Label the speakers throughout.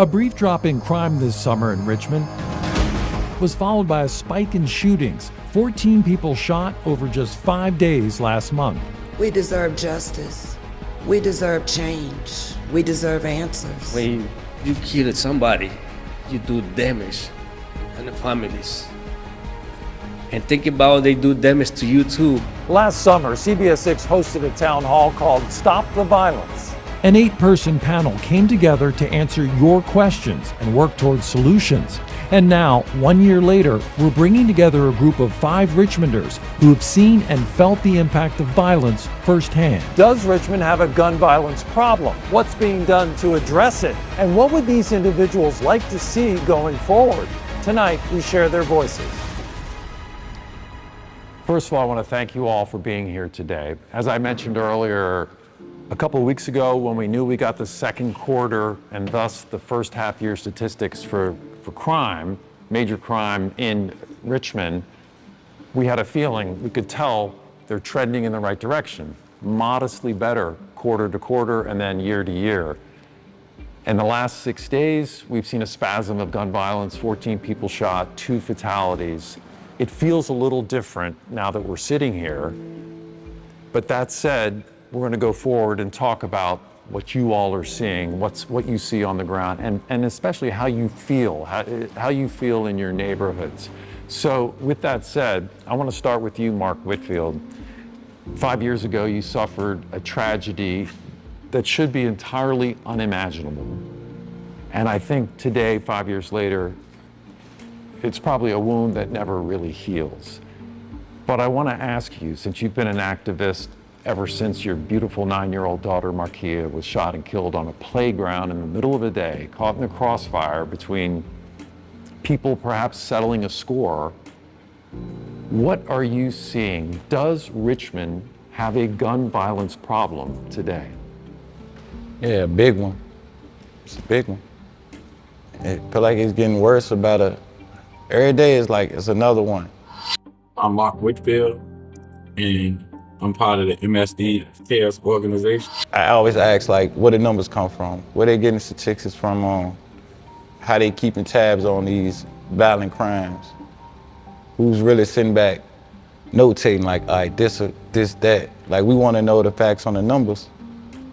Speaker 1: A brief drop in crime this summer in Richmond was followed by a spike in shootings. 14 people shot over just 5 days last month.
Speaker 2: We deserve justice. We deserve change. We deserve answers.
Speaker 3: When you kill somebody, you do damage to the families. And think about they do damage to you too.
Speaker 4: Last summer, CBS 6 hosted a town hall called Stop the Violence.
Speaker 1: An 8-person panel came together to answer your questions and work towards solutions. And now, 1 year later, we're bringing together a group of 5 Richmonders who have seen and felt the impact of violence firsthand.
Speaker 4: Does Richmond have a gun violence problem? What's being done to address it? And what would these individuals like to see going forward? Tonight, we share their voices. First of all, I want to thank you all for being here today. As I mentioned earlier, a couple of weeks ago, when we knew we got the second quarter and thus the first half year statistics for crime, major crime in Richmond, we had a feeling, we could tell they're trending in the right direction, modestly better quarter to quarter and then year to year. In the last 6 days, we've seen a spasm of gun violence, 14 people shot, 2 fatalities. It feels a little different now that we're sitting here. But that said, we're going to go forward and talk about what you all are seeing, what you see on the ground, and especially how you feel in your neighborhoods. So with that said, I want to start with you, Mark Whitfield. 5 years ago, you suffered a tragedy that should be entirely unimaginable. And I think today, 5 years later, it's probably a wound that never really heals. But I want to ask you, since you've been an activist ever since your beautiful 9-year-old daughter, Markia, was shot and killed on a playground in the middle of the day, caught in the crossfire between people perhaps settling a score, what are you seeing? Does Richmond have a gun violence problem today?
Speaker 5: Yeah, a big one. It's a big one. I feel like it's getting worse every day is like it's another one.
Speaker 6: I'm Mark Whitfield, and I'm part of the MSD CARES organization.
Speaker 5: I always ask, like, where the numbers come from, where they getting statistics from, how they keeping tabs on these violent crimes, who's really sitting back, notating, like, all right, this, that. Like, we want to know the facts on the numbers,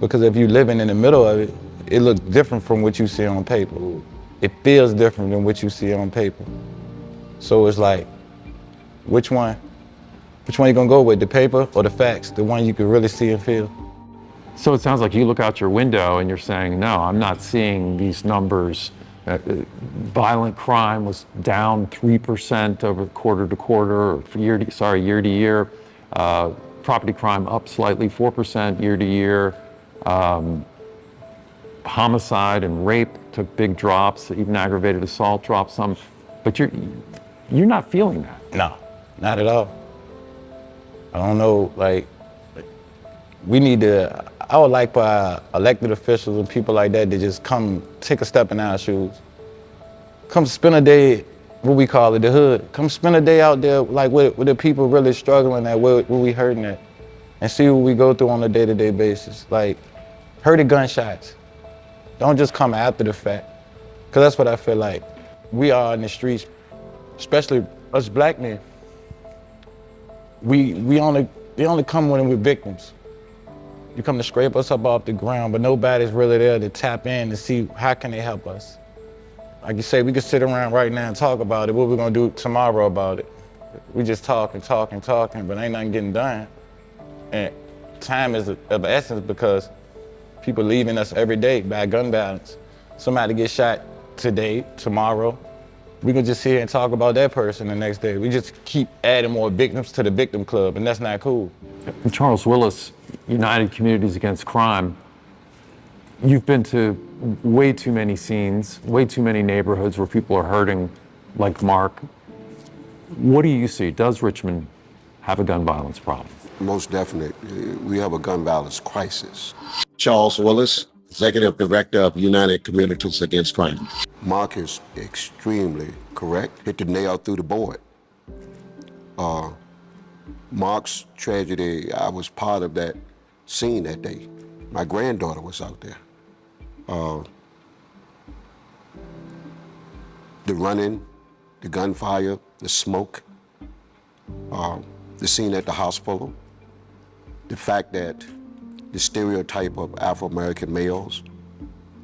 Speaker 5: because if you're living in the middle of it, it looks different from what you see on paper. It feels different than what you see on paper. So it's like, which one you gonna go with, the paper or the facts, the one you can really see and feel?
Speaker 4: So it sounds like you look out your window and you're saying, no, I'm not seeing these numbers. Violent crime was down 3% over quarter to quarter, year to year. Property crime up slightly, 4% year to year. Homicide and rape took big drops, even aggravated assault dropped some. But you're not feeling that.
Speaker 5: No, not at all. I don't know, like, I would like for our elected officials and people like that to just come take a step in our shoes. Come spend a day, what we call it, the hood. Come spend a day out there, like, with the people really struggling at, where we hurting at, and see what we go through on a day-to-day basis. Like, heard the gunshots. Don't just come after the fact, because that's what I feel like. We are in the streets, especially us black men. They only come when we're victims. You come to scrape us up off the ground, but nobody's really there to tap in to see how can they help us. Like you say, we can sit around right now and talk about it, what we're gonna do tomorrow about it. We just talking, but ain't nothing getting done. And time is of essence because people leaving us every day by gun violence. Somebody gets shot today, tomorrow. We can just sit here and talk about that person the next day. We just keep adding more victims to the victim club, and that's not cool.
Speaker 4: Charles Willis, United Communities Against Crime, you've been to way too many scenes, way too many neighborhoods where people are hurting, like Mark. What do you see? Does Richmond have a gun violence problem?
Speaker 7: Most definitely. We have a gun violence crisis.
Speaker 8: Charles Willis, Executive Director of United Communities Against Crime.
Speaker 7: Mark is extremely correct. Hit the nail through the board. Mark's tragedy, I was part of that scene that day. My granddaughter was out there. the running, the gunfire, the smoke, the scene at the hospital, the fact that the stereotype of Afro-American males,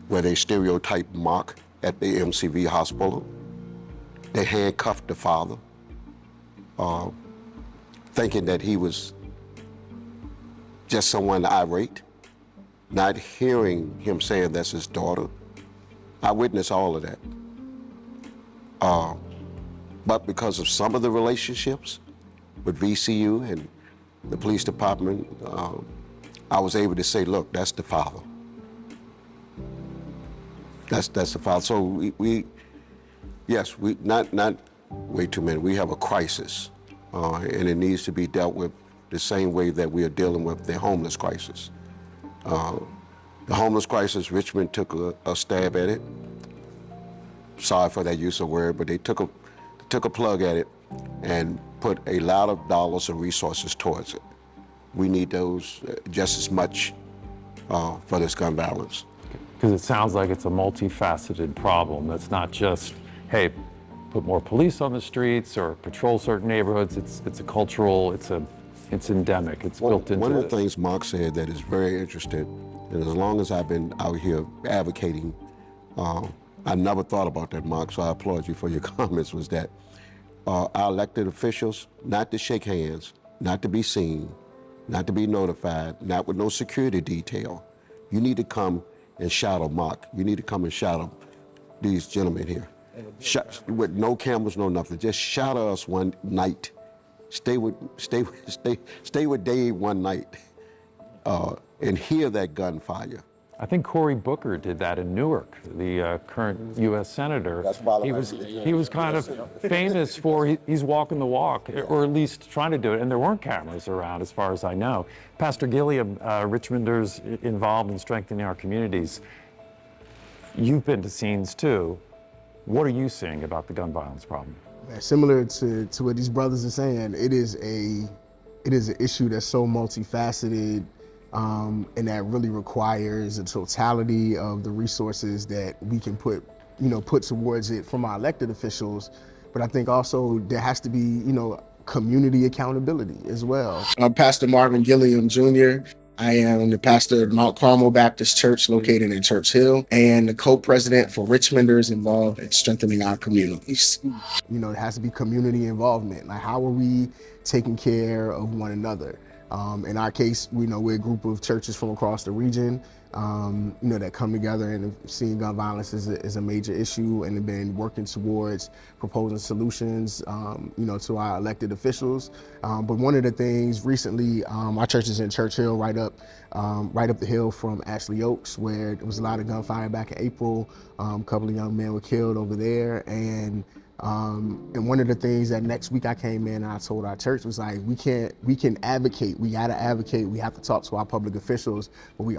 Speaker 7: where they stereotype Mark at the MCV hospital. They handcuffed the father, thinking that he was just someone irate, not hearing him saying that's his daughter. I witnessed all of that. But because of some of the relationships with VCU and the police department, I was able to say, look, that's the father. That's the father. So we not way too many. We have a crisis, and it needs to be dealt with the same way that we are dealing with the homeless crisis. The homeless crisis, Richmond took a stab at it. Sorry for that use of word, but they took a plug at it and put a lot of dollars and resources towards it. We need those just as much for this gun violence.
Speaker 4: Because it sounds like it's a multifaceted problem. It's not just, hey, put more police on the streets or patrol certain neighborhoods. It's a cultural, it's endemic. It's built into it.
Speaker 7: One of the things Mark said that is very interesting, and as long as I've been out here advocating, I never thought about that, Mark, so I applaud you for your comments, was that our elected officials, not to shake hands, not to be seen, not to be notified, not with no security detail. You need to come and shadow Mark. You need to come and shadow these gentlemen here. With no cameras, no nothing. Just shadow us one night. Stay with Dave one night and hear that gunfire.
Speaker 4: I think Cory Booker did that in Newark, the current U.S. Senator. He was kind of famous for he's walking the walk, or at least trying to do it, and there weren't cameras around as far as I know. Pastor Gilliam, Richmonders involved in strengthening our communities, you've been to scenes too. What are you seeing about the gun violence problem?
Speaker 9: Similar to what these brothers are saying, it is an issue that's so multifaceted, and that really requires a totality of the resources that we can put towards it from our elected officials. But I think also there has to be, community accountability as well.
Speaker 10: I'm Pastor Marvin Gilliam Jr. I am the pastor of Mount Carmel Baptist Church located in Church Hill, and the co-president for Richmonders involved in strengthening our communities.
Speaker 9: There has to be community involvement. Like, how are we taking care of one another? In our case, we're a group of churches from across the region, that come together, and seeing gun violence is a major issue, and have been working towards proposing solutions, to our elected officials. But one of the things recently, our church is in Church Hill, right up the hill from Ashley Oaks, where there was a lot of gunfire back in April. A couple of young men were killed over there, and one of the things that next week I came in and I told our church was like, we can advocate, we gotta advocate, we have to talk to our public officials, but we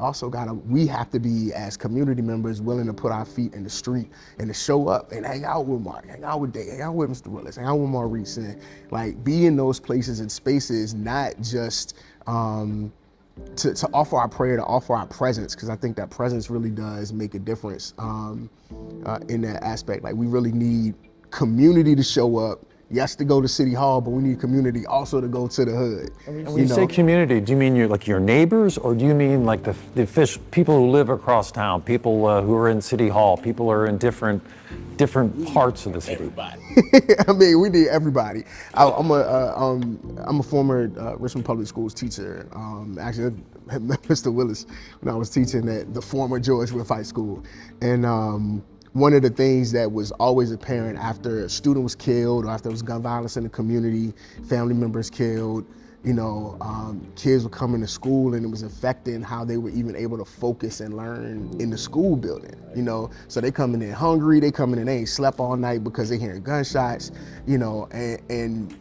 Speaker 9: have to be, as community members, willing to put our feet in the street and to show up and hang out with Mark, hang out with Dave, hang out with Mr. Willis, hang out with Maurice, and like be in those places and spaces, not just to offer our prayer, to offer our presence, because I think that presence really does make a difference in that aspect. Like, we really need community to show up, yes, to go to City Hall, but we need community also to go to the hood.
Speaker 4: And when you say community, do you mean your neighbors, or do you mean like the people who live across town, people who are in City Hall, people who are in different parts of the city?
Speaker 10: Everybody.
Speaker 9: I mean, we need everybody. I'm a former Richmond Public Schools teacher. Actually, I met Mr. Willis when I was teaching at the former George Wythe High School, and one of the things that was always apparent after a student was killed, or after there was gun violence in the community, family members killed, kids were coming to school, and it was affecting how they were even able to focus and learn in the school building, So they coming in hungry, they ain't slept all night because they hearing gunshots, and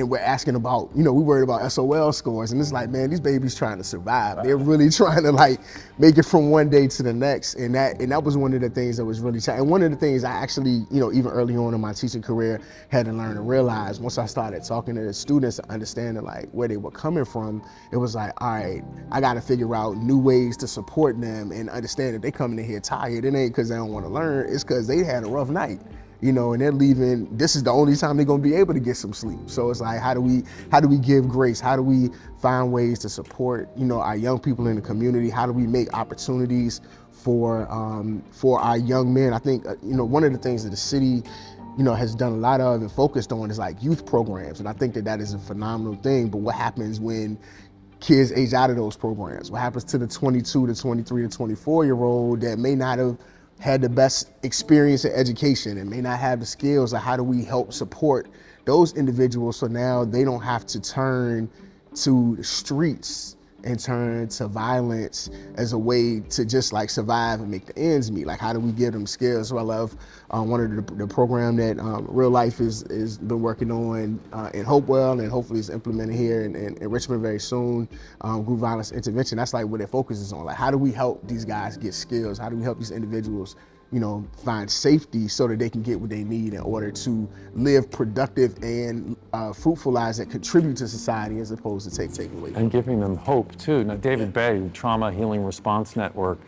Speaker 9: we're asking about, we worried about SOL scores, and it's like, man, these babies trying to survive. They're really trying to make it from one day to the next, and that was one of the things that was really challenging. And one of the things I actually, even early on in my teaching career, had to learn to realize once I started talking to the students, understanding where they were coming from, it was like, all right, I got to figure out new ways to support them and understand that they coming in here tired. It ain't because they don't want to learn, it's because they had a rough night. and they're leaving. This is the only time they're gonna be able to get some sleep. So it's like, how do we give grace? How do we find ways to support, our young people in the community? How do we make opportunities for our young men? I think, one of the things that the city, has done a lot of and focused on is like youth programs. And I think that is a phenomenal thing. But what happens when kids age out of those programs? What happens to the 22 to 23 to 24-year-old that may not have had the best experience in education and may not have the skills? Like, how do we help support those individuals so now they don't have to turn to the streets and turn to violence as a way to just like survive and make the ends meet? Like, how do we give them skills? So I love one of the program that Real Life is been working on in Hopewell, and hopefully is implemented here in Richmond very soon. Group violence intervention. That's like what their focus is on. Like, how do we help these guys get skills? How do we help these individuals find safety so that they can get what they need in order to live productive and fruitful lives that contribute to society as opposed to take away.
Speaker 4: And giving them hope too. Now, David Bay, Trauma Healing Response Network,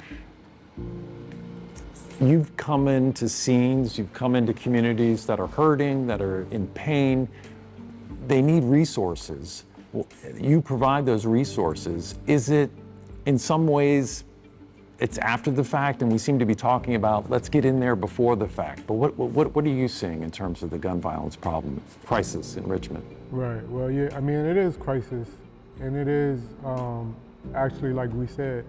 Speaker 4: you've come into scenes, you've come into communities that are hurting, that are in pain. They need resources. You provide those resources. Is it, in some ways, it's after the fact, and we seem to be talking about let's get in there before the fact. But what are you seeing in terms of the gun violence crisis in Richmond?
Speaker 11: Right. Well, yeah. I mean, it is crisis, and it is actually, like we said,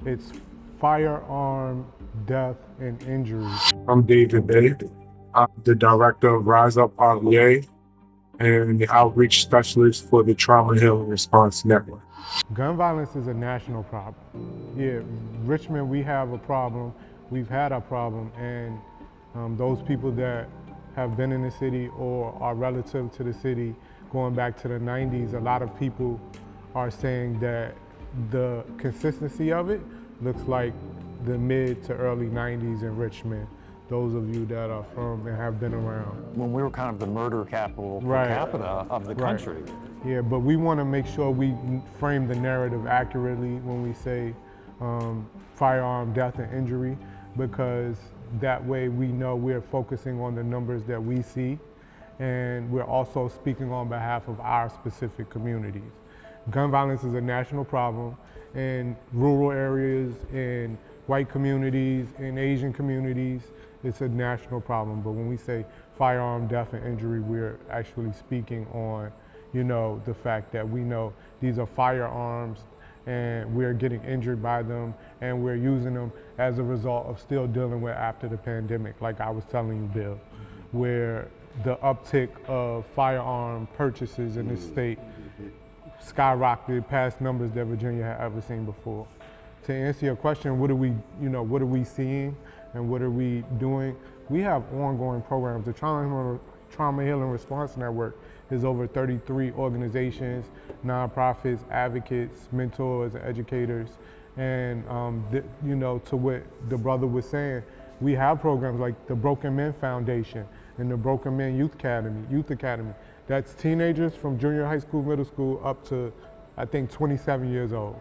Speaker 11: it's firearm death and injury.
Speaker 12: I'm David Bay. I'm the director of Rise Up RVA and the outreach specialist for the Trauma Healing Response Network.
Speaker 11: Gun violence is a national problem. Yeah, Richmond, we have a problem. We've had a problem, and those people that have been in the city or are relative to the city going back to the 90s, a lot of people are saying that the consistency of it looks like the mid to early 90s in Richmond. Those of you that are from and have been around.
Speaker 4: When we were kind of the murder capital per capita of the country.
Speaker 11: Yeah, but we want to make sure we frame the narrative accurately when we say firearm death and injury, because that way we know we're focusing on the numbers that we see, and we're also speaking on behalf of our specific communities. Gun violence is a national problem in rural areas, in white communities, in Asian communities. It's a national problem, but when we say firearm death and injury, we're actually speaking on, the fact that we know these are firearms and we're getting injured by them and we're using them as a result of still dealing with after the pandemic, like I was telling you, Bill, where the uptick of firearm purchases in this state skyrocketed past numbers that Virginia had ever seen before. To answer your question, what are we seeing and what are we doing? We have ongoing programs. The Trauma Healing Response Network is over 33 organizations, nonprofits, advocates, mentors, educators. And to what the brother was saying, we have programs like the Broken Men Foundation and the Broken Men Youth Academy. That's teenagers from junior high school, middle school, up to, I think, 27 years old.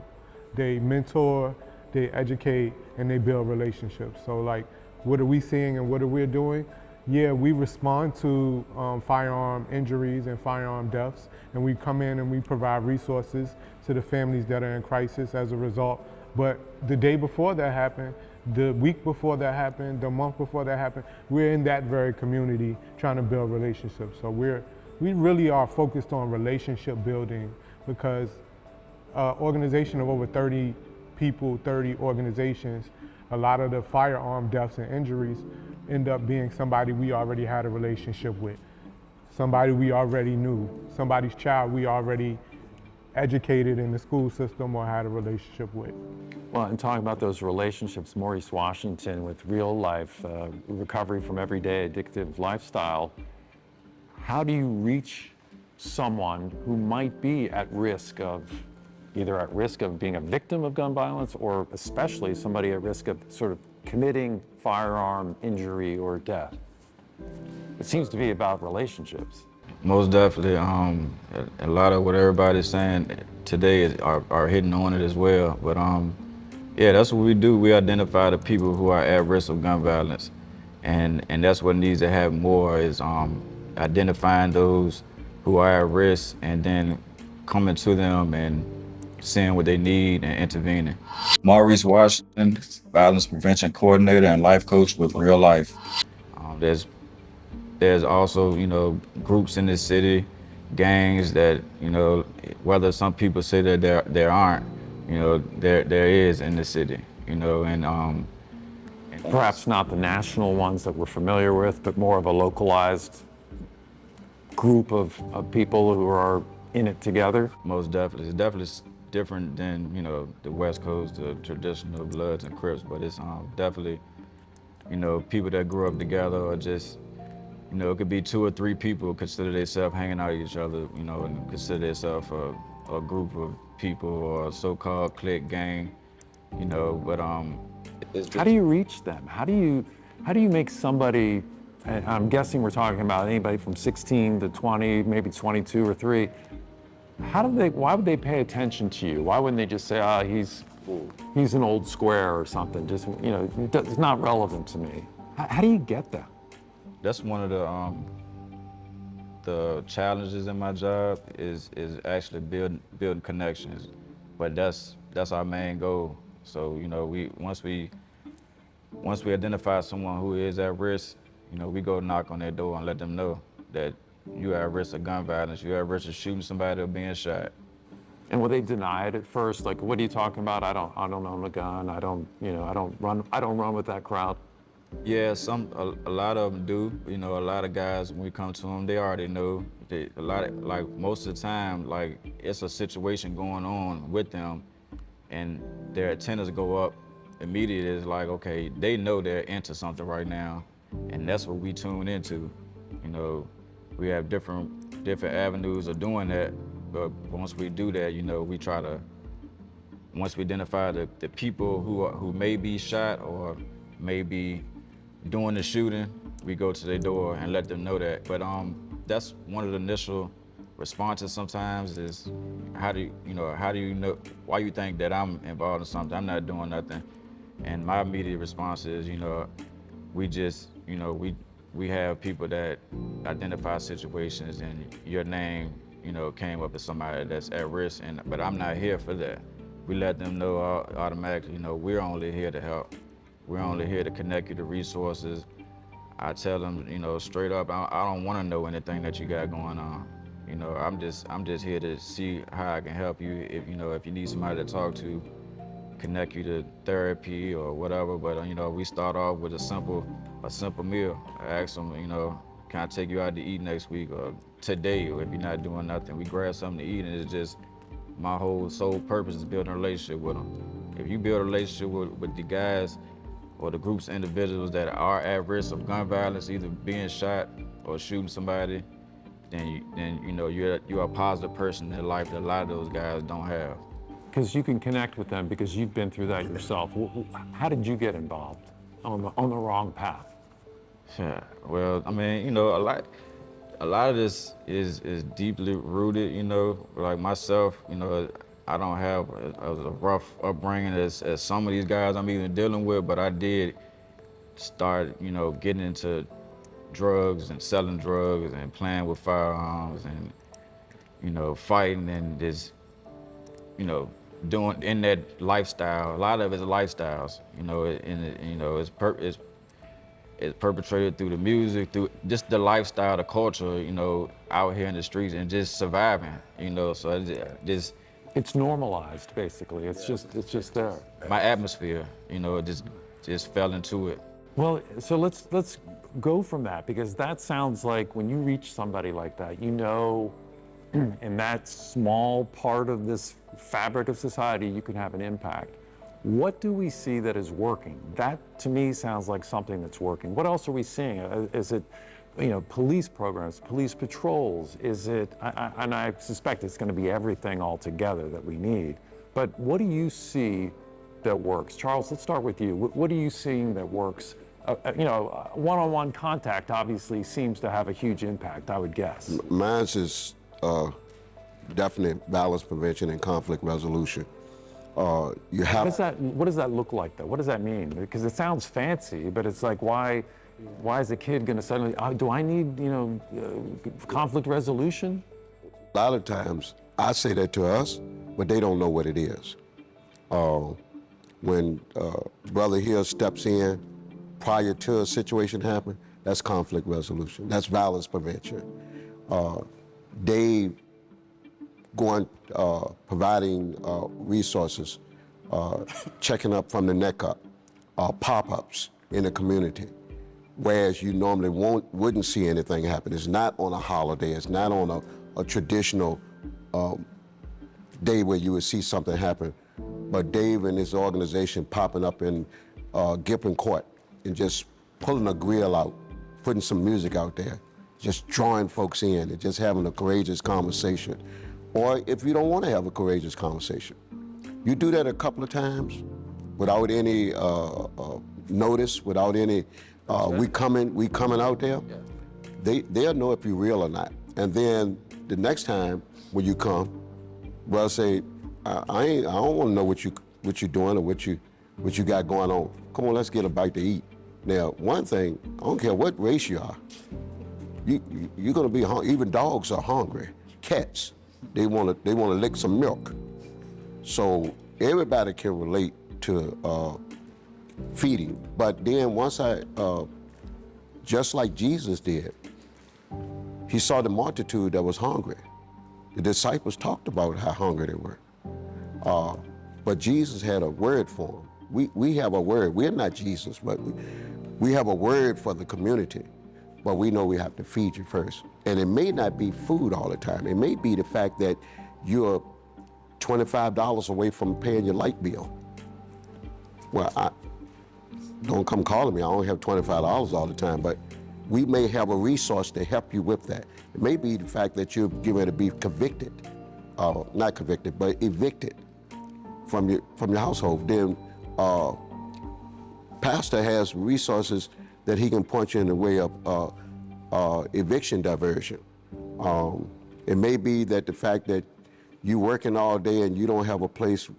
Speaker 11: They mentor, they educate, and they build relationships. So like, what are we seeing and what are we doing? Yeah, we respond to firearm injuries and firearm deaths, and we come in and we provide resources to the families that are in crisis as a result. But the day before that happened, the week before that happened, the month before that happened, we're in that very community trying to build relationships. So we really are focused on relationship building, because organization of over 30 people, 30 organizations, a lot of the firearm deaths and injuries end up being somebody we already had a relationship with, somebody we already knew, somebody's child we already educated in the school system or had a relationship with.
Speaker 4: Well, and talking about those relationships, Maurice Washington with Real Life, recovery from everyday addictive lifestyle, how do you reach someone who might be at risk of, either at risk of being a victim of gun violence or especially somebody at risk of sort of committing firearm injury or death? It seems to be about relationships.
Speaker 6: Most definitely. A lot of what everybody's saying today are hitting on it as well. But yeah, that's what we do. We identify the people who are at risk of gun violence.
Speaker 5: And that's what needs to happen more is identifying those who are at risk and then coming to them and seeing what they need and intervening.
Speaker 13: Maurice Washington, Violence Prevention Coordinator and Life Coach with Real Life.
Speaker 5: There's also, groups in this city, gangs that, whether some people say that there aren't, there is in the city, and
Speaker 4: Perhaps not the national ones that we're familiar with, but more of a localized group of people who are in it together.
Speaker 5: Most definitely. It's definitely different than, the West Coast, the traditional Bloods and Crips, but it's definitely, people that grew up together or just, it could be 2 or 3 people consider themselves hanging out with each other, and consider themselves a group of people or a so-called clique gang, but
Speaker 4: How do you reach them? How do you make somebody, and I'm guessing we're talking about anybody from 16 to 20, maybe 22 or 3, why would they pay attention to you? Why wouldn't they just say, he's an old square or something, just, it's not relevant to me. How do you get them?
Speaker 5: That's one of the challenges in my job is actually building connections, but that's our main goal. So once we identify someone who is at risk, we go knock on their door and let them know that you're at risk of gun violence, you're at risk of shooting somebody or being shot.
Speaker 4: And will they deny it at first? Like, what are you talking about? I don't own a gun. I don't run with that crowd.
Speaker 5: Yeah, a lot of them do. A lot of guys, when we come to them, they already know. Most of the time, it's a situation going on with them, and their antennas go up immediately. It's like, okay, they know they're into something right now, and that's what we tune into. We have different avenues of doing that, but once we do that, we try to, once we identify the people who may be shot or may be doing the shooting, we go to their door and let them know that. But that's one of the initial responses sometimes is, how do you know, why you think that I'm involved in something? I'm not doing nothing. And my immediate response is, we just, we have people that identify situations and your name, came up as somebody that's at risk, but I'm not here for that. We let them know automatically, we're only here to help. We're only here to connect you to resources. I tell them, straight up, I don't want to know anything that you got going on. I'm just here to see how I can help you. If you need somebody to talk to, connect you to therapy or whatever. But we start off with a simple meal. I ask them, can I take you out to eat next week or today? Or if you're not doing nothing, we grab something to eat, and it's just my whole sole purpose is building a relationship with them. If you build a relationship with the guys or the groups of individuals that are at risk of gun violence, either being shot or shooting somebody, then you're a positive person in life that a lot of those guys don't have.
Speaker 4: Because you can connect with them because you've been through that yourself. How did you get involved on the wrong path?
Speaker 5: Yeah, well, I mean, a lot of this is deeply rooted, like myself, I don't have a rough upbringing as some of these guys I'm even dealing with, but I did start, getting into drugs and selling drugs and playing with firearms and, fighting and just, doing in that lifestyle. A lot of it's lifestyles, it's perpetrated through the music, through just the lifestyle, the culture, out here in the streets and just surviving, so
Speaker 4: it's normalized, basically. It's just there.
Speaker 5: My atmosphere, just fell into it.
Speaker 4: Well, so let's go from that, because that sounds like when you reach somebody like that, in that small part of this fabric of society, you can have an impact. What do we see that is working? That, to me, sounds like something that's working. What else are we seeing? Is it, police programs, police patrols? Is it, and I suspect it's going to be everything altogether that we need. But what do you see that works? Charles, let's start with you. What are you seeing that works? One-on-one contact obviously seems to have a huge impact, I would guess.
Speaker 7: Mine is definite violence prevention and conflict resolution.
Speaker 4: What does that look like, though? What does that mean? Because it sounds fancy, but it's like, why Why is a kid going to suddenly, do I need, conflict resolution?
Speaker 7: A lot of times, I say that to us, but they don't know what it is. When Brother Hill steps in prior to a situation happening, that's conflict resolution. That's violence prevention. Dave providing resources, checking up from the neck up, pop-ups in the community, whereas you normally wouldn't see anything happen. It's not on a holiday. It's not on a traditional day where you would see something happen. But Dave and his organization popping up in Gippon Court and just pulling a grill out, putting some music out there, just drawing folks in and just having a courageous conversation. Or if you don't want to have a courageous conversation, you do that a couple of times without any notice, without any, we coming out there, they'll know if you're real or not. And then the next time when you come, well, say, I don't want to know what you're doing or what you got going on. Come on, let's get a bite to eat. Now, one thing, I don't care what race you are, you're gonna be hungry. Even dogs are hungry. Cats, they wanna lick some milk. So everybody can relate to feeding. But then once just like Jesus did, he saw the multitude that was hungry. The disciples talked about how hungry they were. But Jesus had a word for them. We have a word. We're not Jesus, but we have a word for the community. But we know we have to feed you first. And it may not be food all the time. It may be the fact that you're $25 away from paying your light bill. Well, don't come calling me. I don't have $25 all the time, but we may have a resource to help you with that. It may be the fact that you're getting ready to be convicted, not convicted, but evicted from your household. Then pastor has resources that he can point you in the way of eviction diversion. It may be that the fact that you're working all day and you don't have a place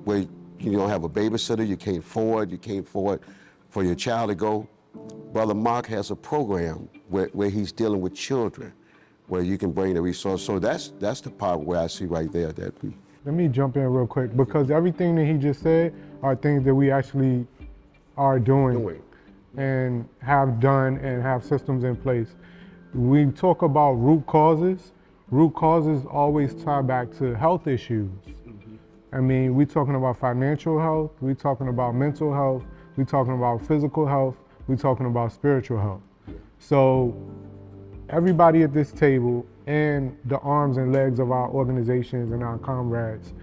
Speaker 7: where you don't have a babysitter, you can't afford for your child to go. Brother Mark has a program where he's dealing with children, where you can bring the resource. So that's the part where I see right there that we.
Speaker 11: Let me jump in real quick, because everything that he just said are things that we actually are doing and have done and have systems in place. We talk about root causes. Root causes always tie back to health issues. I mean, we're talking about financial health, we're talking about mental health, we're talking about physical health, we're talking about spiritual health. So everybody at this table and the arms and legs of our organizations and our comrades,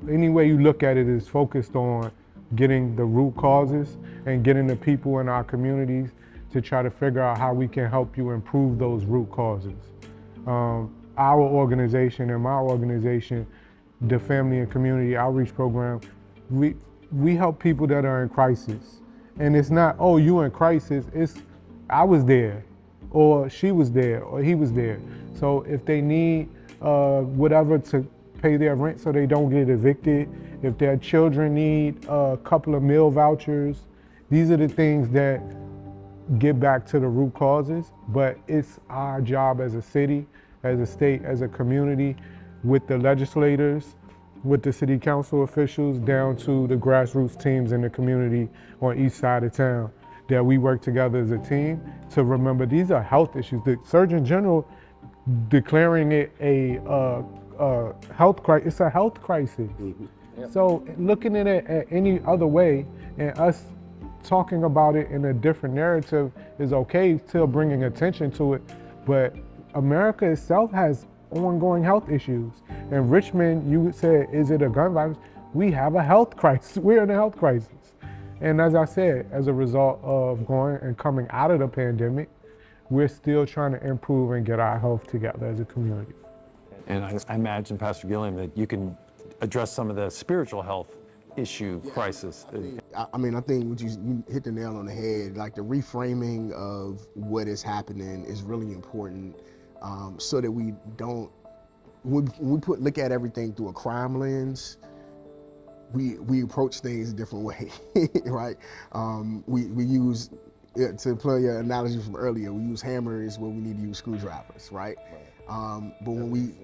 Speaker 11: any way you look at it, is focused on getting the root causes and getting the people in our communities to try to figure out how we can help you improve those root causes. Our organization and my organization, the Family and Community Outreach Program, we help people that are in crisis. And it's not, oh, you in crisis, it's I was there, or she was there, or he was there. So if they need whatever to pay their rent so they don't get evicted, if their children need a couple of meal vouchers, these are the things that get back to the root causes. But it's our job as a city, as a state, as a community, with the legislators, with the city council officials, down to the grassroots teams in the community on each side of town, that we work together as a team to remember these are health issues. The Surgeon General declaring it a health crisis, it's a health crisis. So looking at it at any other way and us talking about it in a different narrative is okay, still bringing attention to it, but America itself has ongoing health issues. In Richmond, you said, is it a gun violence? We have a health crisis. We're in a health crisis. And as I said, as a result of going and coming out of the pandemic, we're still trying to improve and get our health together as a community.
Speaker 4: And I imagine, Pastor Gilliam, that you can address some of the spiritual health issue crisis.
Speaker 9: I mean, I think you hit the nail on the head. Like, the reframing of what is happening is really important, so that we don't, when we look at everything through a crime lens, we approach things a different way, right? We use yeah, to play your analogy from earlier, we use hammers when we need to use screwdrivers, right? But when we,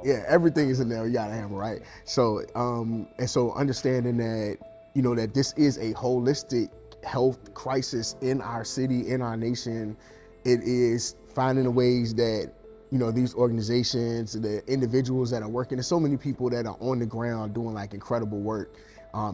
Speaker 9: yeah, everything is a nail. You got a hammer, right? So, and so understanding that, you know, that this is a holistic health crisis in our city, in our nation, it is finding the ways that, you know, these organizations, the individuals that are working, there's so many people that are on the ground doing like incredible work,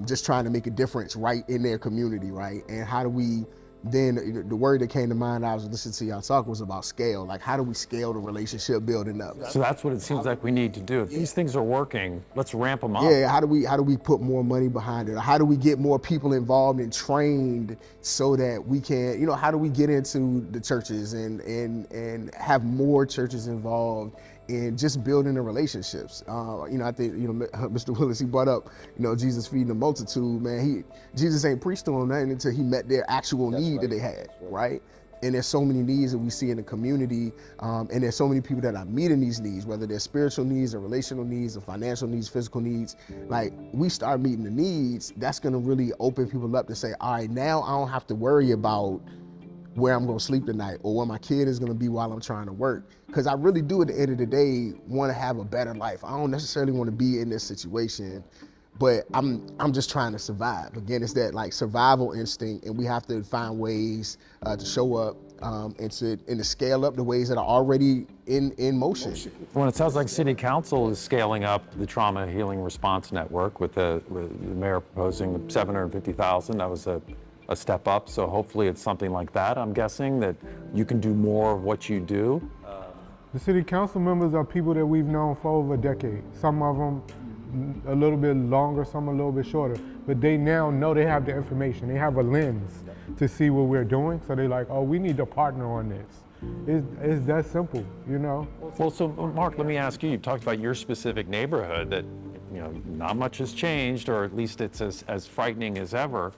Speaker 9: just trying to make a difference right in their community, right? And how do we then, the word that came to mind, I was listening to y'all talk, was about scale. Like, how do we scale the relationship building up?
Speaker 4: So that's what it seems like we need to do. If these things are working, let's ramp them up.
Speaker 9: Yeah, how do we put more money behind it? How do we get more people involved and trained so that we can, you know, how do we get into the churches and have more churches involved in just building the relationships? You know, I think, you know, Mr. Willis, he brought up, you know, Jesus feeding the multitude, man. Jesus ain't preached to them nothing until he met their actual need that they had, right? And there's so many needs that we see in the community, and there's so many people that are meeting these needs, whether they're spiritual needs or relational needs or financial needs, physical needs. Like, we start meeting the needs, that's gonna really open people up to say, all right, now I don't have to worry about where I'm gonna sleep tonight or where my kid is gonna be while I'm trying to work. Because I really do, at the end of the day, wanna have a better life. I don't necessarily wanna be in this situation, but I'm just trying to survive. Again, it's that like survival instinct, and we have to find ways to show up and to scale up the ways that are already in motion.
Speaker 4: Well, it sounds like City Council is scaling up the Trauma Healing Response Network with the mayor proposing $750,000. That was a step up, so hopefully it's something like that. I'm guessing that you can do more of what you do.
Speaker 11: The city council members are people that we've known for over a decade. Some of them a little bit longer, some a little bit shorter, but they now know they have the information. They have a lens to see what we're doing, so they're like, oh, we need to partner on this. It's that simple, you know?
Speaker 4: Well, so Mark, let me ask you, you talked about your specific neighborhood that, you know, not much has changed, or at least it's as frightening as ever.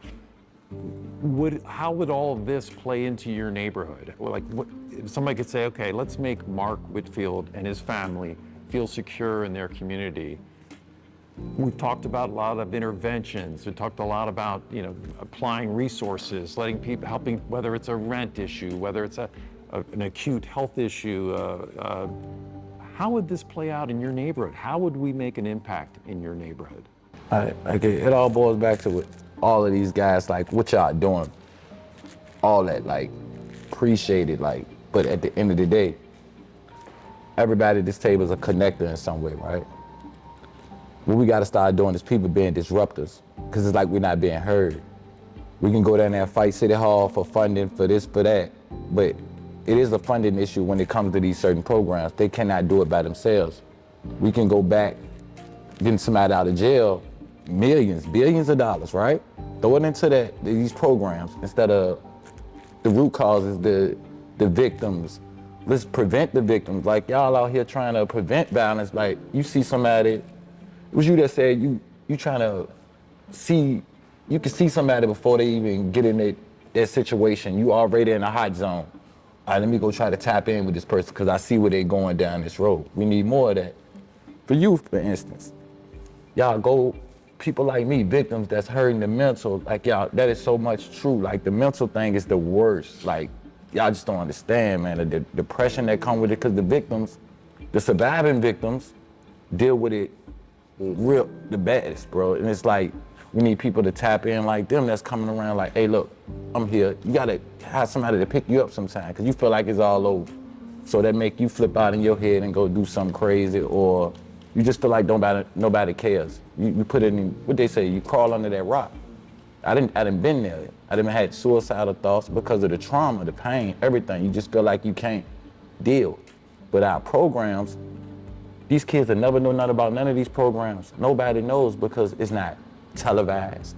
Speaker 4: How would all of this play into your neighborhood? Well, like, if somebody could say, okay, let's make Mark Whitfield and his family feel secure in their community. We've talked about a lot of interventions. We talked a lot about, you know, applying resources, letting people, helping, whether it's a rent issue, whether it's an acute health issue. How would this play out in your neighborhood? How would we make an impact in your neighborhood?
Speaker 5: It all boils back to what all of these guys, like, what y'all doing? All that, like, appreciate it, like, but at the end of the day, everybody at this table is a connector in some way, right? What we gotta start doing is people being disruptors, because it's like we're not being heard. We can go down there and fight City Hall for funding, for this, for that, but it is a funding issue when it comes to these certain programs. They cannot do it by themselves. We can go back, getting somebody out of jail, millions, billions of dollars, right? Throw it into these programs instead of the root causes, the victims. Let's prevent the victims. Like, y'all out here trying to prevent violence. Like, you see somebody, it was you that said you trying to see, you can see somebody before they even get in that situation. You already in a hot zone. All right, let me go try to tap in with this person because I see where they're going down this road. We need more of that. For youth, for instance, y'all go, people like me, victims that's hurting the mental, like, y'all, that is so much true. Like, the mental thing is the worst. Like, y'all just don't understand, man, the depression that come with it, because the victims, the surviving victims, deal with it the baddest, bro. And it's like, we need people to tap in like them that's coming around like, hey, look, I'm here. You gotta have somebody to pick you up sometime, because you feel like it's all over. So that make you flip out in your head and go do something crazy, or you just feel like nobody cares. You put it in, what they say, you crawl under that rock. I didn't been there. I didn't had suicidal thoughts because of the trauma, the pain, everything. You just feel like you can't deal. But our programs, these kids will never know nothing about none of these programs. Nobody knows because it's not televised.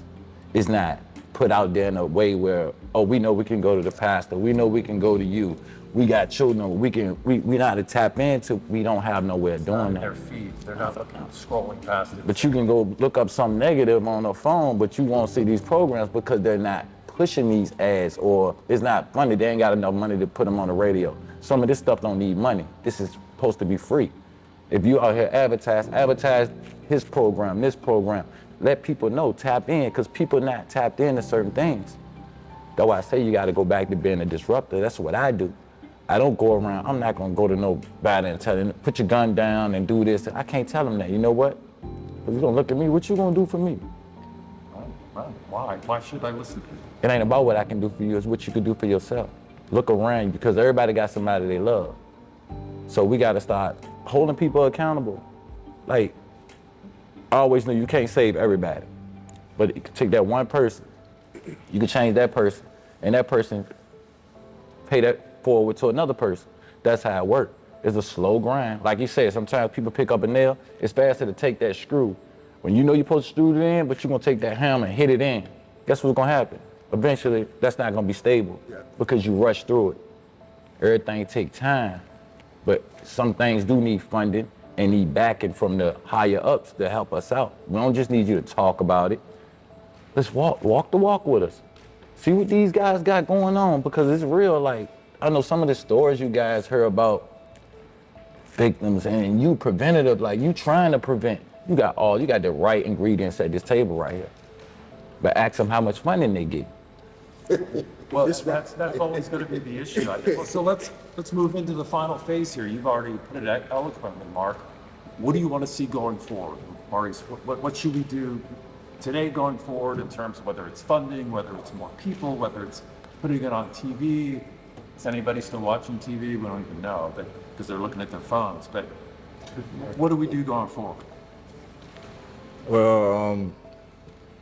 Speaker 5: It's not put out there in a way where, oh, we know we can go to the pastor. We know we can go to you. We got children. We know how to tap into. We don't have nowhere doing that.
Speaker 4: Their feed. They're not scrolling past it.
Speaker 5: But you can go look up something negative on the phone, but you won't see these programs because they're not pushing these ads, or it's not funny. They ain't got enough money to put them on the radio. Some of this stuff don't need money. This is supposed to be free. If you out here advertise his program, this program, let people know, tap in, because people not tapped into certain things. That's why I say you gotta go back to being a disruptor. That's what I do. I don't go around, I'm not gonna go to nobody and tell them, put your gun down and do this. I can't tell them that, you know what? Because you're gonna look at me, what you gonna do for me?
Speaker 4: Why? Why should I listen to you?
Speaker 5: It ain't about what I can do for you, it's what you can do for yourself. Look around you, because everybody got somebody they love. So we gotta start holding people accountable. Like, I always know you can't save everybody, but you can take that one person, you can change that person, and that person pay that forward to another person. That's how it works. It's a slow grind. Like you said, sometimes people pick up a nail, it's faster to take that screw. When you know you're supposed to screw it in, but you're gonna take that hammer and hit it in, guess what's gonna happen? Eventually, that's not gonna be stable because you rush through it. Everything takes time, but some things do need funding and need backing from the higher ups to help us out. We don't just need you to talk about it. Let's walk the walk with us. See what these guys got going on, because it's real. Like, I know some of the stories you guys heard about victims and you preventative, like you trying to prevent. You got the right ingredients at this table right here. But ask them how much funding they get.
Speaker 4: Well, that's always going to be the issue. So let's move into the final phase here. You've already put it eloquently, Mark. What do you want to see going forward, Maurice? What should we do today going forward in terms of whether it's funding, whether it's more people, whether it's putting it on TV? Is anybody still watching TV? We don't even know, but because they're looking at their phones. But what do we do going forward?
Speaker 13: Well,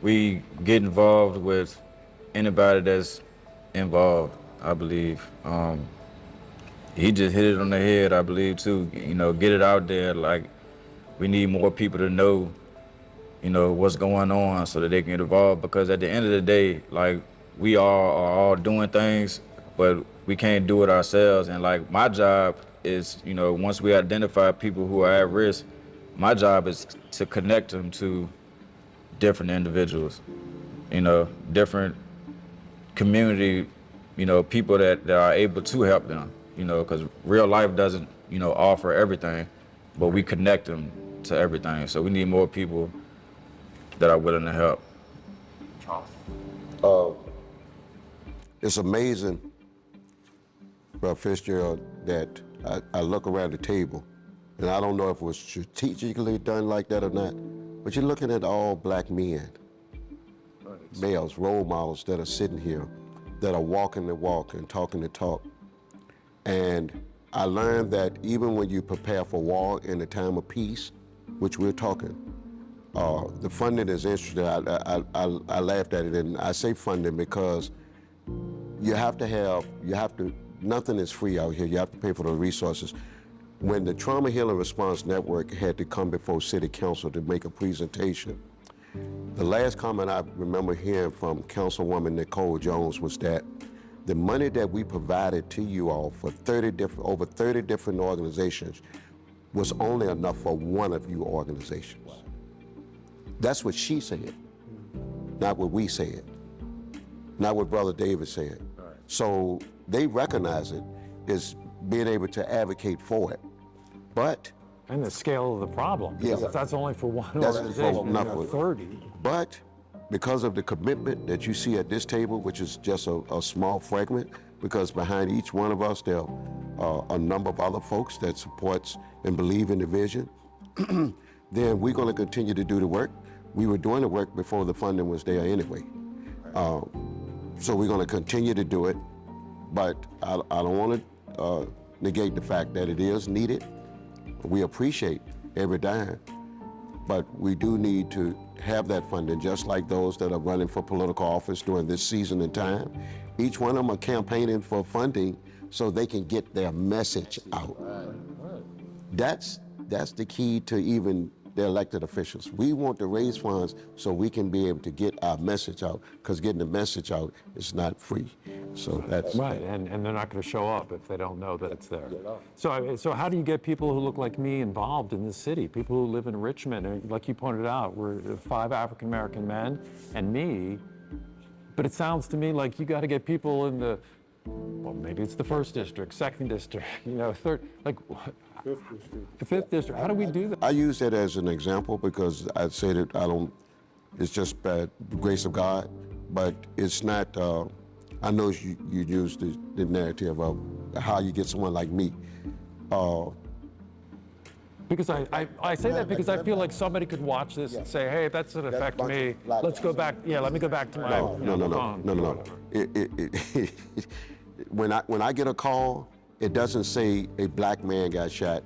Speaker 13: we get involved with anybody that's involved, I believe. He just hit it on the head, I believe, too. You know, get it out there. Like, we need more people to know, you know, what's going on so that they can get involved. Because at the end of the day, like, we all are all doing things, but we can't do it ourselves. And like, my job is, you know, once we identify people who are at risk, my job is to connect them to different individuals, you know, different community, you know, people that are able to help them, you know, because real life doesn't, you know, offer everything, but we connect them to everything. So we need more people that are willing to help.
Speaker 7: It's amazing, Bill Fitzgerald, that I look around the table, and I don't know if it was strategically done like that or not, but you're looking at all black men, males, role models that are sitting here, that are walking the walk and talking the talk. And I learned that even when you prepare for war in a time of peace, which we're talking, the funding is interesting. I laughed at it, and I say funding because nothing is free out here. You have to pay for the resources. When the Trauma Healing Response Network had to come before City Council to make a presentation, the last comment I remember hearing from Councilwoman Nicole Jones was that the money that we provided to you all for over 30 different organizations was only enough for one of you organizations. That's what she said, not what we said, not what Brother David said. So they recognize it as being able to advocate for it. But
Speaker 4: and the scale of the problem, because if that's only for one organization, for 30.
Speaker 7: But because of the commitment that you see at this table, which is just a small fragment, because behind each one of us there are a number of other folks that supports and believe in the vision, then we're going to continue to do the work. We were doing the work before the funding was there anyway. So we're going to continue to do it, but I don't want to negate the fact that it is needed. We appreciate every dime, but we do need to have that funding, just like those that are running for political office during this season and time. Each one of them are campaigning for funding so they can get their message out. That's the key to even the elected officials. We want to raise funds so we can be able to get our message out, because getting the message out is not free. So that's
Speaker 4: right, and they're not going to show up if they don't know that it's there. So how do you get people who look like me involved in this city? People who live in Richmond, and like you pointed out, we're 5 African American men and me. But it sounds to me like you got to get people in the, well, maybe it's the 1st district, 2nd district, you know, 3rd, like. 5th district. The 5th district. How do we do that?
Speaker 7: I use that as an example because I'd say that it's just by the grace of God, but it's not I know you used the narrative of how you get someone like me.
Speaker 4: Because I say that because I feel like somebody could watch this and say, hey, that doesn't affect me. Let's go back. Yeah, let me go back to my phone.
Speaker 7: No. When I get a call, it doesn't say a black man got shot.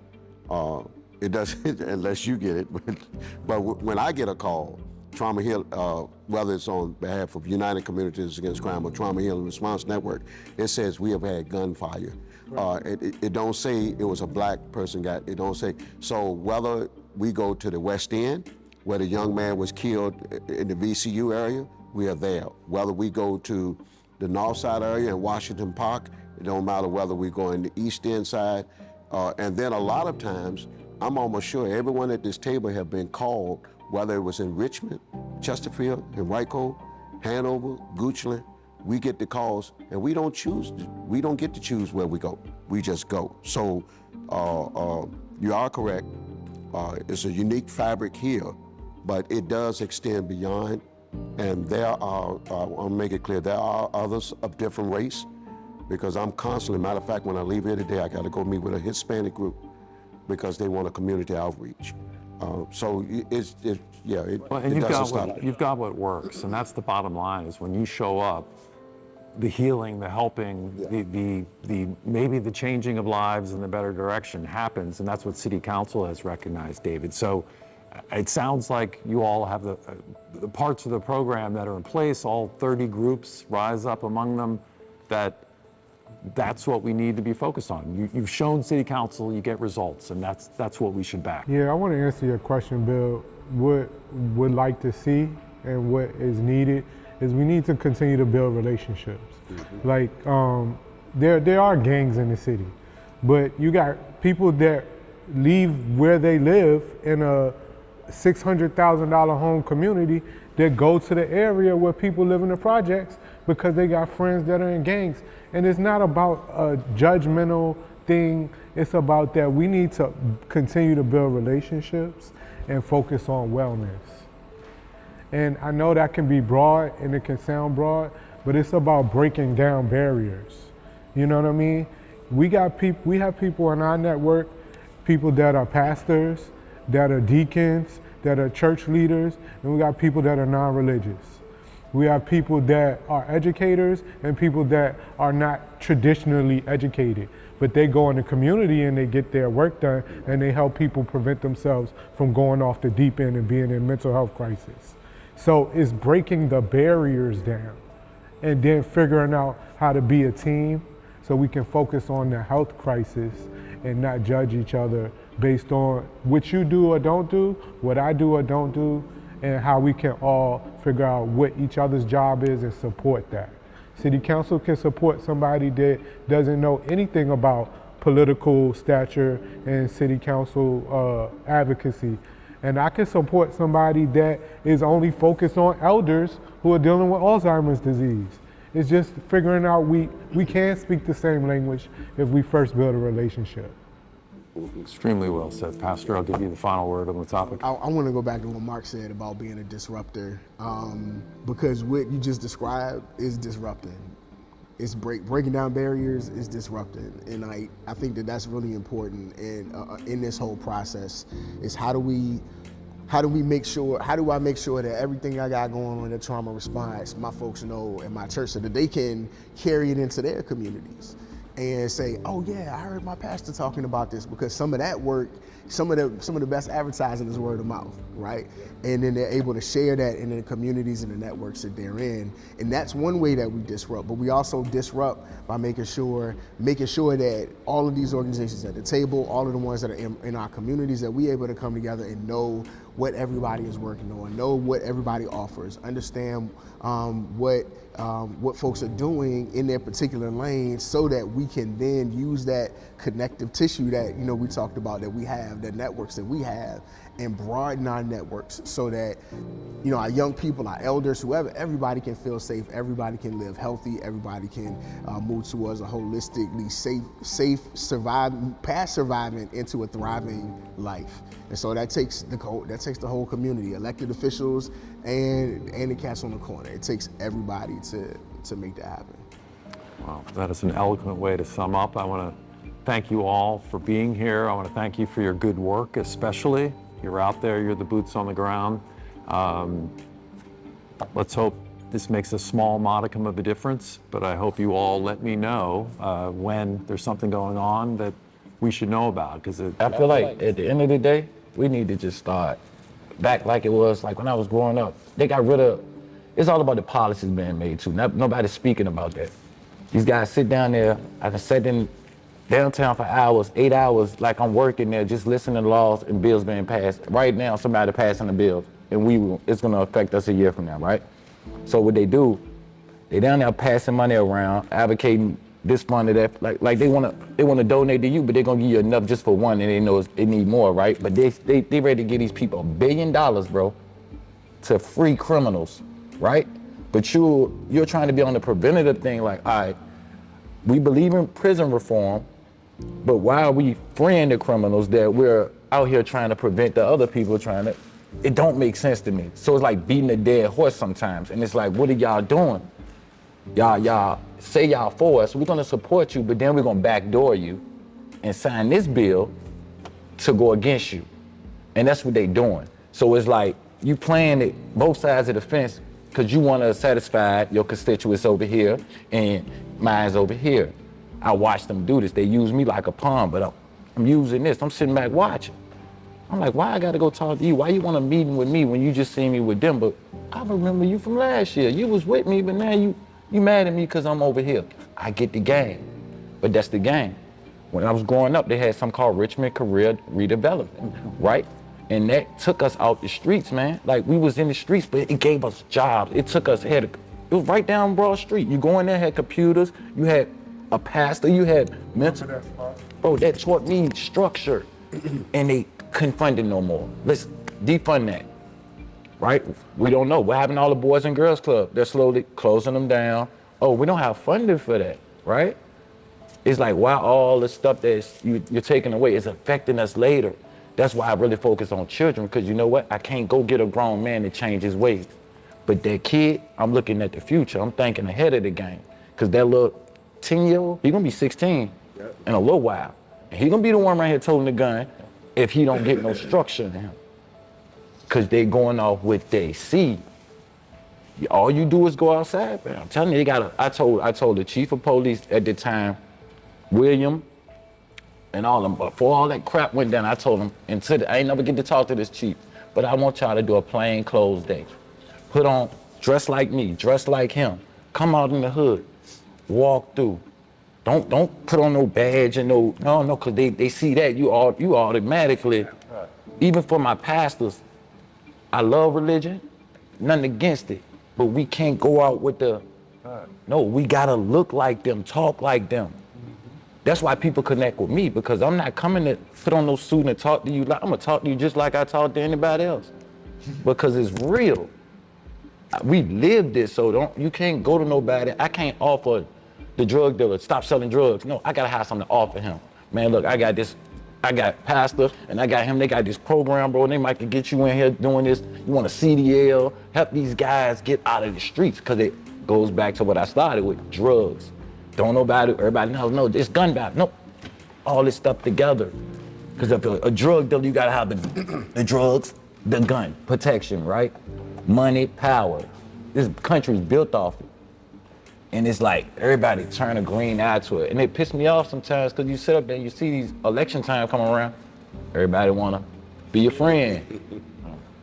Speaker 7: It doesn't, unless you get it. But when I get a call, Trauma Heal, whether it's on behalf of United Communities Against Crime or Trauma Healing Response Network, it says we have had gunfire. It don't say it was a black person got, it don't say. So whether we go to the West End, where the young man was killed in the VCU area, we are there. Whether we go to the North Side area in Washington Park, it don't matter whether we go in the East End side. And then a lot of times, I'm almost sure everyone at this table have been called, whether it was in Richmond, Chesterfield, Henrico, Hanover, Goochland. We get the calls, and we don't get to choose where we go. We just go. So you are correct. It's a unique fabric here, but it does extend beyond. And there are, I'll make it clear, there are others of different race, because I'm constantly, matter of fact, when I leave here today, I got to go meet with a Hispanic group because they want a community outreach. So it doesn't stop.
Speaker 4: You've got what works, and that's the bottom line, is when you show up, the healing, the helping, the maybe the changing of lives in the better direction happens, and that's what City Council has recognized, David. So it sounds like you all have the parts of the program that are in place, all 30 groups, rise up among them, that's what we need to be focused on. You've shown City Council you get results, and that's what we should back.
Speaker 11: Yeah, I want to answer your question, Bill. What would like to see and what is needed is we need to continue to build relationships. Mm-hmm. Like there are gangs in the city, but you got people that leave where they live in a $600,000 home community that go to the area where people live in the projects because they got friends that are in gangs. And it's not about a judgmental thing. It's about that we need to continue to build relationships and focus on wellness. And I know that can be broad and it can sound broad, but it's about breaking down barriers. You know what I mean? We have people in our network, people that are pastors, that are deacons, that are church leaders, and we got people that are non-religious. We have people that are educators and people that are not traditionally educated, but they go in the community and they get their work done and they help people prevent themselves from going off the deep end and being in mental health crisis. So it's breaking the barriers down and then figuring out how to be a team so we can focus on the health crisis and not judge each other based on what you do or don't do, what I do or don't do, and how we can all figure out what each other's job is and support that. City Council can support somebody that doesn't know anything about political stature and City Council advocacy. And I can support somebody that is only focused on elders who are dealing with Alzheimer's disease. It's just figuring out we can speak the same language if we first build a relationship.
Speaker 4: Extremely well said. Pastor, I'll give you the final word on the topic.
Speaker 9: I want to go back to what Mark said about being a disruptor, because what you just described is disrupting. It's breaking down barriers is disrupting, and I think that's really important. And in this whole process, is how do I make sure that everything I got going on in the trauma response, my folks know in my church, so that they can carry it into their communities and say, oh yeah, I heard my pastor talking about this, because some of that work, some of the best advertising is word of mouth, right? And then they're able to share that in the communities and the networks that they're in. And that's one way that we disrupt, but we also disrupt by making sure that all of these organizations at the table, all of the ones that are in our communities, that we able to come together and know what everybody is working on, know what everybody offers, understand what folks are doing in their particular lane, so that we can then use that connective tissue that we talked about, that we have, the networks that we have, and broaden our networks so that our young people, our elders, whoever, everybody can feel safe, everybody can live healthy, everybody can move towards a holistically safe past surviving into a thriving life. And so that takes the whole community, elected officials and the cats on the corner. It takes everybody to make that happen.
Speaker 4: Well, that is an eloquent way to sum up. I want to thank you all for being here. I want to thank you for your good work, especially. You're out there, you're the boots on the ground. Let's hope this makes a small modicum of a difference, but I hope you all let me know when there's something going on that we should know about, because
Speaker 5: I feel like at the end of the day, we need to just start back like it was like when I was growing up. They got rid of, it's all about the policies being made too. Nobody's speaking about that. These guys sit down there, I can sit in downtown for hours, 8 hours, like I'm working there, just listening to laws and bills being passed. Right now, somebody passing a bill, and it's gonna affect us a year from now, right? So what they do, they down there passing money around, advocating this money, that, like they wanna donate to you, but they're gonna give you enough just for one, and they know they need more, right? But they ready to give these people $1 billion, bro, to free criminals, right? But you're trying to be on the preventative thing, like, all right, we believe in prison reform, but why are we freeing the criminals that we're out here trying to prevent the other people trying to? It don't make sense to me. So it's like beating a dead horse sometimes. And it's like, what are y'all doing? Y'all say y'all for us, we're gonna support you, but then we're gonna backdoor you and sign this bill to go against you. And that's what they doing. So it's like, you playing it both sides of the fence because you wanna satisfy your constituents over here and mine's over here. I watch them do this. They use me like a pawn, but I'm using this. I'm sitting back watching. I'm like, why I gotta go talk to you? Why you want a meeting with me when you just see me with them? But I remember you from last year. You was with me, but now you mad at me because I'm over here. I get the game, but that's the game. When I was growing up, they had something called Richmond Career Redevelopment, right? And that took us out the streets, man. Like, we was in the streets, but it gave us jobs. It took us, it was right down Broad Street. You go in there, had computers, you had a pastor, you had mental. Bro, that taught me structure. And they couldn't fund it no more. Let's defund that, right? We don't know. What happened to all the Boys and Girls Club? They're slowly closing them down. Oh, we don't have funding for that, right? It's like, why all the stuff that you're taking away is affecting us later. That's why I really focus on children, because you know what? I can't go get a grown man to change his ways. But that kid, I'm looking at the future. I'm thinking ahead of the game. Because that little 10-year-old, he's gonna be 16 in a little while. And he's gonna be the one right here holding the gun if he don't get no structure in him. Because they going off what they see. All you do is go outside, man. I'm telling you, I told the chief of police at the time, William, and all of them, before all that crap went down, I told him, I ain't never get to talk to this chief, but I want y'all to do a plain clothes day. Put on, dress like me, dress like him. Come out in the hood, walk through. Don't put on no badge and no, cause they see that, you automatically, even for my pastors, I love religion, nothing against it, but we can't go out with no, we gotta look like them, talk like them. That's why people connect with me, because I'm not coming to put on no suit and talk to you. I'm gonna talk to you just like I talk to anybody else, because it's real. We lived this, so you can't go to nobody. I can't offer the drug dealer, stop selling drugs. No, I gotta have something to offer him. Man, look, I got pastor, and I got him, they got this program, bro, and they might can get you in here doing this. You want a CDL, help these guys get out of the streets, because it goes back to what I started with, drugs. Don't everybody knows, no, it's gun battle. No, all this stuff together. Because if a drug dealer, you gotta have the drugs, the gun, protection, right? Money, power. This country's built off it. And it's like, everybody turn a green eye to it. And it pissed me off sometimes, because you sit up there and you see these election time coming around, everybody wanna be your friend.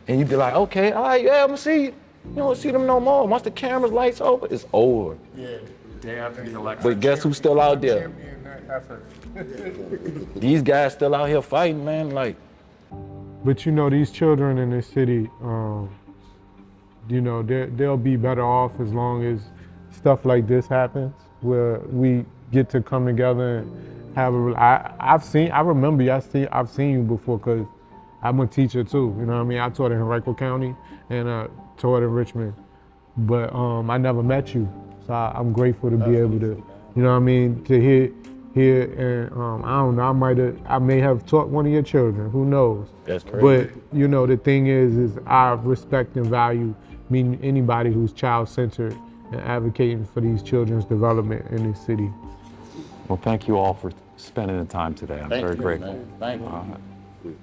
Speaker 5: And you be like, okay, all right, yeah, I'm gonna see you. You don't see them no more. Once the camera's lights over, it's over. Yeah. Day after the election. But guess who's still out there? These guys still out here fighting, man, like.
Speaker 11: But you know, these children in this city, you know, they'll be better off as long as stuff like this happens, where we get to come together and have I've seen you before, because I'm a teacher too, you know what I mean? I taught in Henrico County and taught in Richmond, but I never met you. So I'm grateful to be able to, you know what I mean, to hear, and I don't know, I may have taught one of your children, who knows?
Speaker 5: That's crazy.
Speaker 11: But you know, the thing is I respect and value anybody who's child-centered and advocating for these children's development in this city.
Speaker 4: Well, thank you all for spending the time today. I'm very grateful.
Speaker 6: Thank you.